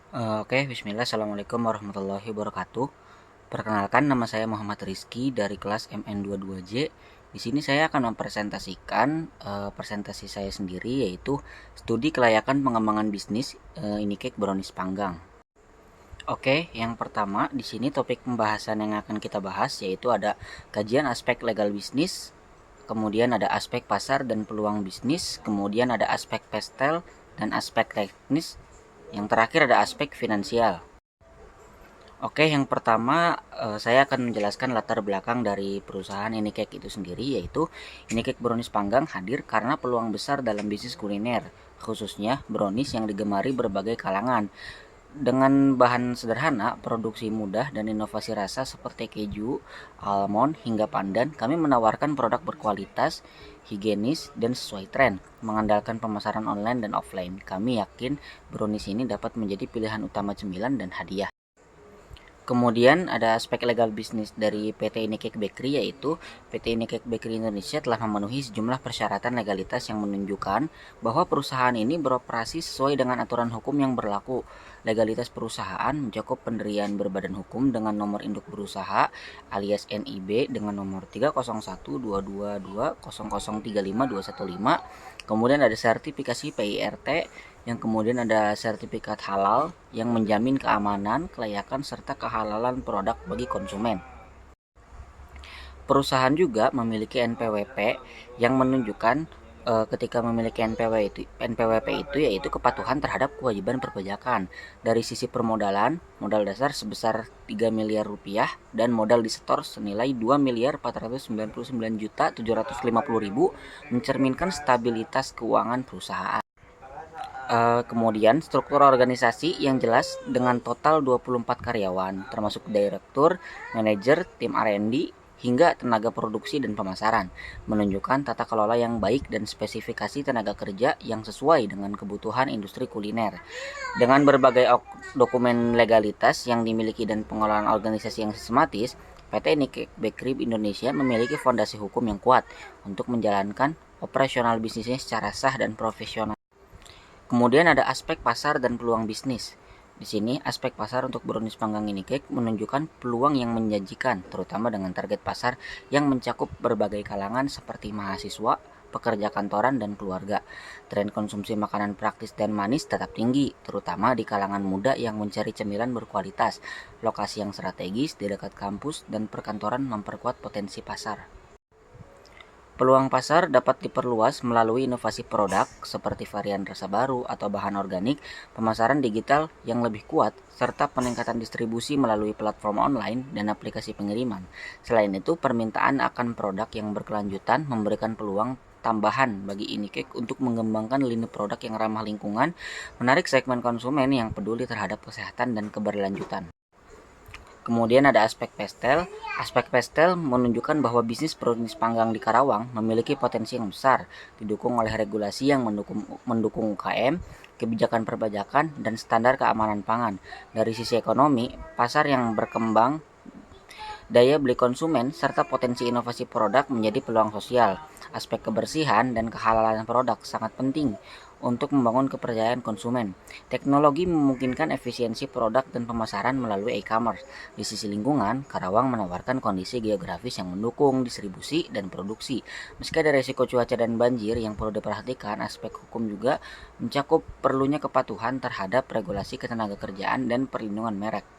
Bismillah. Assalamualaikum warahmatullahi wabarakatuh. Perkenalkan, nama saya Muhammad Rizky dari kelas MN22J. Di sini saya akan mempresentasikan presentasi saya sendiri, yaitu studi kelayakan pengembangan bisnis Inikek Brownies Panggang. Yang pertama di sini topik pembahasan yang akan kita bahas yaitu ada kajian aspek legal bisnis, kemudian ada aspek pasar dan peluang bisnis, kemudian ada aspek pestel dan aspek teknis, yang terakhir ada aspek finansial. Yang pertama saya akan menjelaskan latar belakang dari perusahaan Inikek itu sendiri, yaitu Inikek Brownies Panggang hadir karena peluang besar dalam bisnis kuliner, khususnya brownies yang digemari berbagai kalangan. Dengan bahan sederhana, produksi mudah, dan inovasi rasa seperti keju, almond, hingga pandan, kami menawarkan produk berkualitas, higienis, dan sesuai tren. Mengandalkan pemasaran online dan offline, kami yakin brownies ini dapat menjadi pilihan utama cemilan dan hadiah. Kemudian ada aspek legal bisnis dari PT Inikek Bakery, yaitu PT Inikek Bakery Indonesia telah memenuhi sejumlah persyaratan legalitas yang menunjukkan bahwa perusahaan ini beroperasi sesuai dengan aturan hukum yang berlaku. Legalitas perusahaan mencakup pendirian berbadan hukum dengan nomor induk berusaha alias NIB dengan nomor 3012220035215. Kemudian ada sertifikasi PIRT, yang kemudian ada sertifikat halal yang menjamin keamanan, kelayakan, serta kehalalan produk bagi konsumen. Perusahaan juga memiliki NPWP yang menunjukkan ketika memiliki NPWP itu yaitu kepatuhan terhadap kewajiban perpajakan. Dari sisi permodalan, modal dasar sebesar 3 miliar rupiah dan modal disetor senilai 2.499.750.000 mencerminkan stabilitas keuangan perusahaan. Kemudian struktur organisasi yang jelas dengan total 24 karyawan, termasuk direktur, manajer, tim R&D, hingga tenaga produksi dan pemasaran, menunjukkan tata kelola yang baik dan spesifikasi tenaga kerja yang sesuai dengan kebutuhan industri kuliner. Dengan berbagai dokumen legalitas yang dimiliki dan pengelolaan organisasi yang sistematis, PT Nikkei Bakery Indonesia memiliki fondasi hukum yang kuat untuk menjalankan operasional bisnisnya secara sah dan profesional. Kemudian ada aspek pasar dan peluang bisnis. Di sini aspek pasar untuk brownies panggang Inikek menunjukkan peluang yang menjanjikan, terutama dengan target pasar yang mencakup berbagai kalangan seperti mahasiswa, pekerja kantoran, dan keluarga. Tren konsumsi makanan praktis dan manis tetap tinggi, terutama di kalangan muda yang mencari cemilan berkualitas. Lokasi yang strategis di dekat kampus dan perkantoran memperkuat potensi pasar. Peluang pasar dapat diperluas melalui inovasi produk seperti varian rasa baru atau bahan organik, pemasaran digital yang lebih kuat, serta peningkatan distribusi melalui platform online dan aplikasi pengiriman. Selain itu, permintaan akan produk yang berkelanjutan memberikan peluang tambahan bagi Inikek untuk mengembangkan lini produk yang ramah lingkungan, menarik segmen konsumen yang peduli terhadap kesehatan dan keberlanjutan. Kemudian ada aspek pestel. Aspek pestel menunjukkan bahwa bisnis brownies panggang di Karawang memiliki potensi yang besar, didukung oleh regulasi yang mendukung UKM, kebijakan perpajakan, dan standar keamanan pangan. Dari sisi ekonomi, pasar yang berkembang, daya beli konsumen, serta potensi inovasi produk menjadi peluang sosial. Aspek kebersihan dan kehalalan produk sangat penting untuk membangun kepercayaan konsumen. Teknologi memungkinkan efisiensi produk dan pemasaran melalui e-commerce. Di sisi lingkungan, Karawang menawarkan kondisi geografis yang mendukung distribusi dan produksi. Meski ada resiko cuaca dan banjir yang perlu diperhatikan, aspek hukum juga mencakup perlunya kepatuhan terhadap regulasi ketenagakerjaan dan perlindungan merek.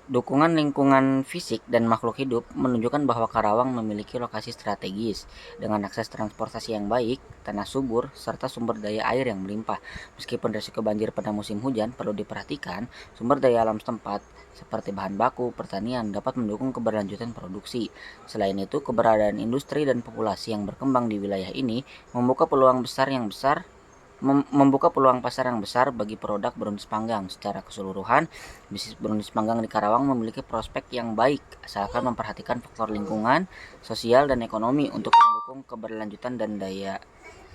Dukungan lingkungan fisik dan makhluk hidup menunjukkan bahwa Karawang memiliki lokasi strategis dengan akses transportasi yang baik, tanah subur, serta sumber daya air yang melimpah. Meskipun risiko banjir pada musim hujan perlu diperhatikan, sumber daya alam setempat seperti bahan baku, pertanian dapat mendukung keberlanjutan produksi. Selain itu, keberadaan industri dan populasi yang berkembang di wilayah ini membuka peluang pasar yang besar bagi produk brownies panggang. Secara keseluruhan, bisnis brownies panggang di Karawang memiliki prospek yang baik asalkan memperhatikan faktor lingkungan, sosial, dan ekonomi untuk mendukung keberlanjutan dan daya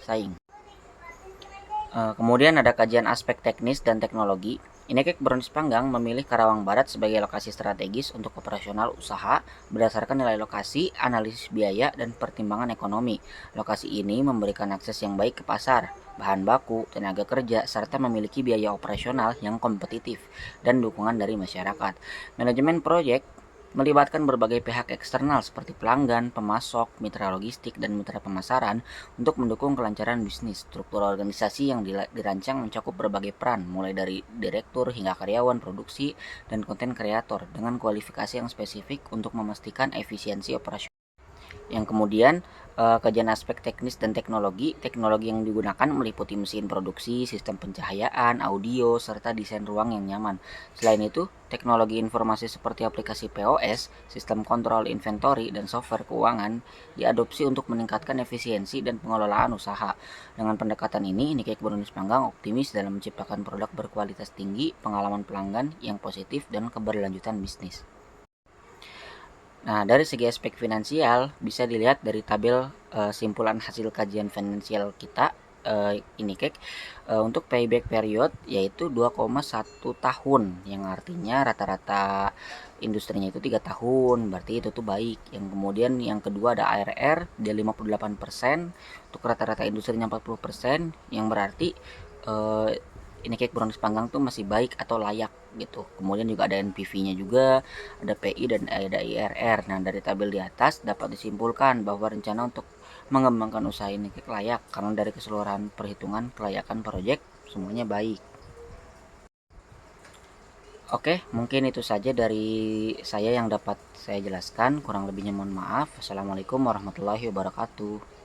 saing. Kemudian ada kajian aspek teknis dan teknologi. Inikek Brownies Panggang memilih Karawang Barat sebagai lokasi strategis untuk operasional usaha berdasarkan nilai lokasi, analisis biaya, dan pertimbangan ekonomi. Lokasi ini memberikan akses yang baik ke pasar, bahan baku, tenaga kerja, serta memiliki biaya operasional yang kompetitif dan dukungan dari masyarakat. Manajemen proyek melibatkan berbagai pihak eksternal seperti pelanggan, pemasok, mitra logistik, dan mitra pemasaran untuk mendukung kelancaran bisnis. Struktur organisasi yang dirancang mencakup berbagai peran, mulai dari direktur hingga karyawan, produksi, dan konten kreator dengan kualifikasi yang spesifik untuk memastikan efisiensi operasional. Yang kemudian kajian aspek teknis dan teknologi. Teknologi yang digunakan meliputi mesin produksi, sistem pencahayaan, audio, serta desain ruang yang nyaman. Selain itu, teknologi informasi seperti aplikasi POS, sistem kontrol inventory, dan software keuangan diadopsi untuk meningkatkan efisiensi dan pengelolaan usaha. Dengan pendekatan ini, Nikkei Bonus Panggang optimis dalam menciptakan produk berkualitas tinggi, pengalaman pelanggan yang positif, dan keberlanjutan bisnis. Nah, dari segi aspek finansial bisa dilihat dari tabel simpulan hasil kajian finansial kita ini kek untuk payback period yaitu 2,1 tahun yang artinya rata-rata industrinya itu 3 tahun, berarti itu tuh baik. Yang kemudian yang kedua ada ARR dia 58%, untuk rata-rata industrinya 40%, yang berarti eh, ini kayak Brownies panggang tuh masih baik atau layak gitu. Kemudian juga ada NPV-nya juga, ada PI dan ada IRR. Nah, dari tabel di atas dapat disimpulkan bahwa rencana untuk mengembangkan usaha ini layak karena dari keseluruhan perhitungan kelayakan proyek semuanya baik. Oke, mungkin itu saja dari saya yang dapat saya jelaskan. Kurang lebihnya mohon maaf. Assalamualaikum warahmatullahi wabarakatuh.